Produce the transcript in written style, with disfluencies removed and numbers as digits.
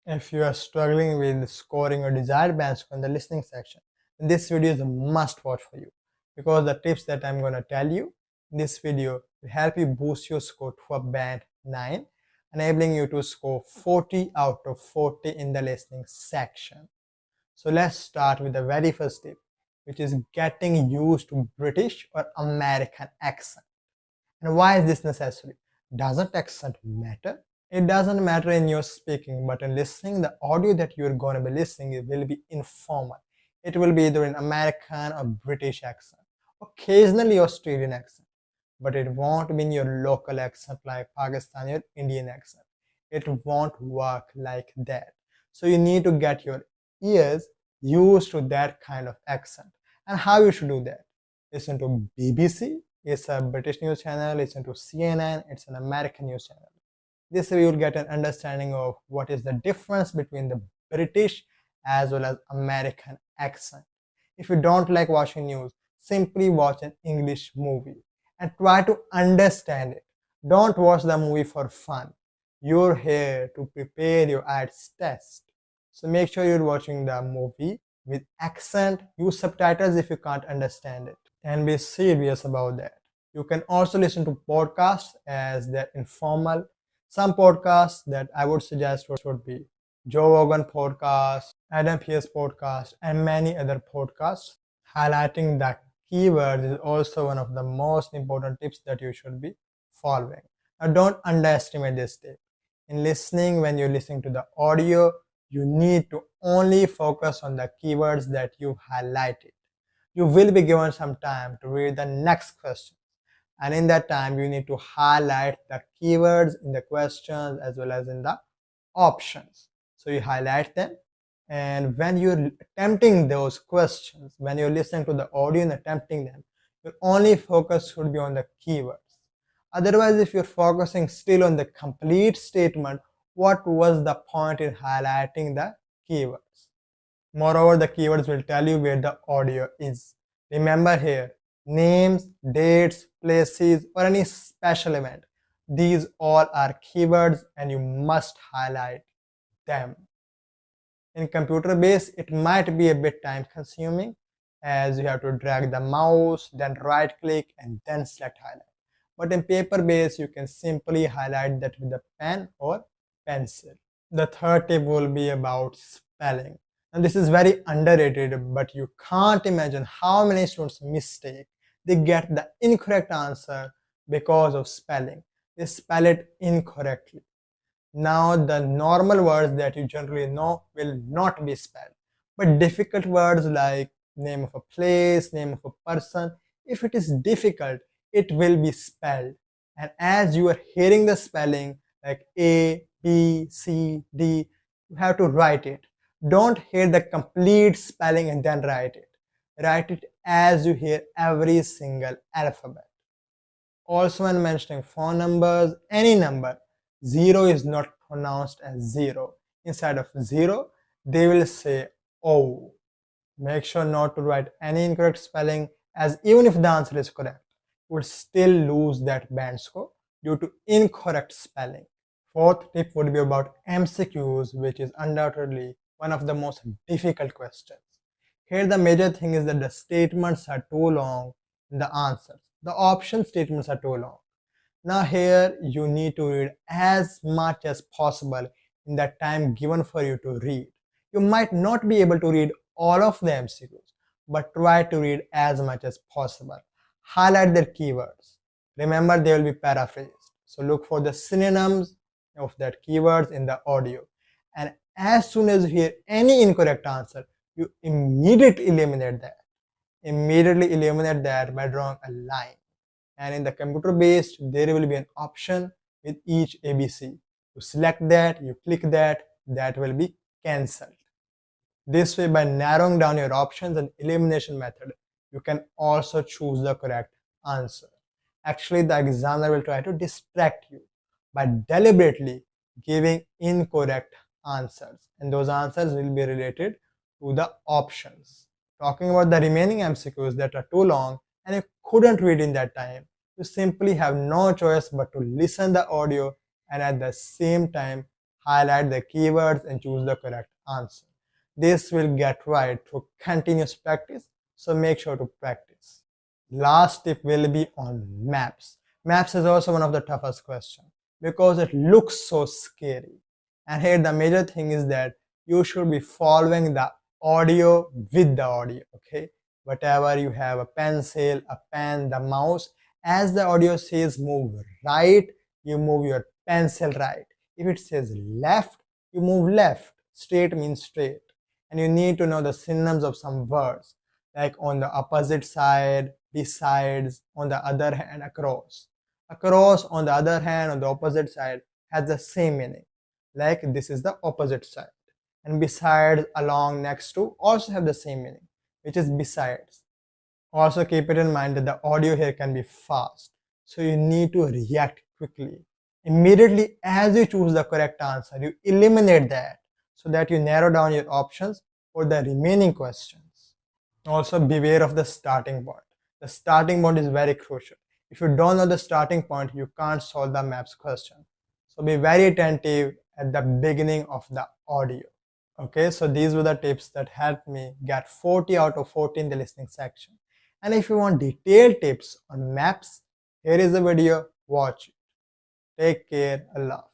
If you are struggling with scoring your desired band score in the listening section, then this video is a must watch for you, because the tips that I'm going to tell you in this video will help you boost your score to a band 9, enabling you to score 40 out of 40 in the listening section. So let's start with the very first tip, which is getting used to British or American accent. And why is this necessary? Doesn't accent matter? It doesn't matter in your speaking, but in listening, the audio that you're going to be listening it will be informal. It will be either in American or British accent, occasionally Australian accent, but it won't be in your local accent like Pakistani or Indian accent. It won't work like that. So you need to get your ears used to that kind of accent. And how you should do that? Listen to BBC, it's a British news channel. Listen to CNN, it's an American news channel. This way you'll get an understanding of what is the difference between the British as well as American accent. If you don't like watching news, simply watch an English movie and try to understand it. Don't watch the movie for fun. You're here to prepare your IELTS test. So make sure you're watching the movie with accent. Use subtitles if you can't understand it, and be serious about that. You can also listen to podcasts as they're informal. Some podcasts that I would suggest would be Joe Rogan podcast, Adam Pierce podcast, and many other podcasts. Highlighting the keywords is also one of the most important tips that you should be following. Now, don't underestimate this tip. In listening, when you're listening to the audio, you need to only focus on the keywords that you've highlighted. You will be given some time to read the next question, and in that time you need to highlight the keywords in the questions as well as in the options. So you highlight them, and when you're attempting those questions, when you're listening to the audio and attempting them, your only focus should be on the keywords. Otherwise, if you're focusing still on the complete statement, what was the point in highlighting the keywords? Moreover, the keywords will tell you where the audio is. Remember here, names, dates, places, or any special event. These all are keywords and you must highlight them. In computer base, it might be a bit time consuming, as you have to drag the mouse, then right click and then select highlight. But in paper base, you can simply highlight that with a pen or pencil. The third tip will be about spelling. And this is very underrated, but you can't imagine how many students mistake. They get the incorrect answer because of spelling. They spell it incorrectly. Now, the normal words that you generally know will not be spelled, but difficult words like name of a place, name of a person, if it is difficult, it will be spelled. And as you are hearing the spelling like A, B, C, D, you have to write it. Don't hear the complete spelling and then write it. Write it as you hear every single alphabet. Also, when mentioning phone numbers, any number, 0 is not pronounced as 0. Instead of 0, they will say O. Make sure not to write any incorrect spelling, as even if the answer is correct, you would still lose that band score due to incorrect spelling. Fourth tip would be about MCQs, which is undoubtedly one of the most difficult questions. Here the major thing is that the statements are too long in the answers. The option statements are too long. Now here you need to read as much as possible in the time given for you to read. You might not be able to read all of the MCQs, but try to read as much as possible. Highlight their keywords. Remember, they will be paraphrased. So look for the synonyms of that keywords in the audio. And as soon as you hear any incorrect answer, you immediately eliminate that. Immediately eliminate that by drawing a line. And in the computer based, there will be an option with each ABC. You select that, you click that, that will be cancelled. This way, by narrowing down your options and elimination method, you can also choose the correct answer. Actually, the examiner will try to distract you by deliberately giving incorrect answers, and those answers will be related to the options. Talking about the remaining MCQs that are too long and you couldn't read in that time, you simply have no choice but to listen the audio and at the same time highlight the keywords and choose the correct answer. This will get right through continuous practice, so make sure to practice. Last tip will be on maps. Maps is also one of the toughest questions because it looks so scary. And here the major thing is that you should be following the audio with the audio, okay? Whatever you have, a pencil, a pen, the mouse, as the audio says move right, you move your pencil right. If it says left, you move left. Straight means straight. And you need to know the synonyms of some words, like on the opposite side, besides, on the other hand, across. Across, on the other hand, on the opposite side, has the same meaning. Like this is the opposite side. And besides, along, next to also have the same meaning, which is besides. Also keep it in mind that the audio here can be fast, so you need to react quickly. Immediately as you choose the correct answer, you eliminate that so that you narrow down your options for the remaining questions. Also beware of the starting point. The starting point is very crucial. If you don't know the starting point, you can't solve the maps question. So be very attentive at the beginning of the audio. Okay, so these were the tips that helped me get 40 out of 40 in the listening section. And if you want detailed tips on maps, here is the video, watch it. Take care, Allah.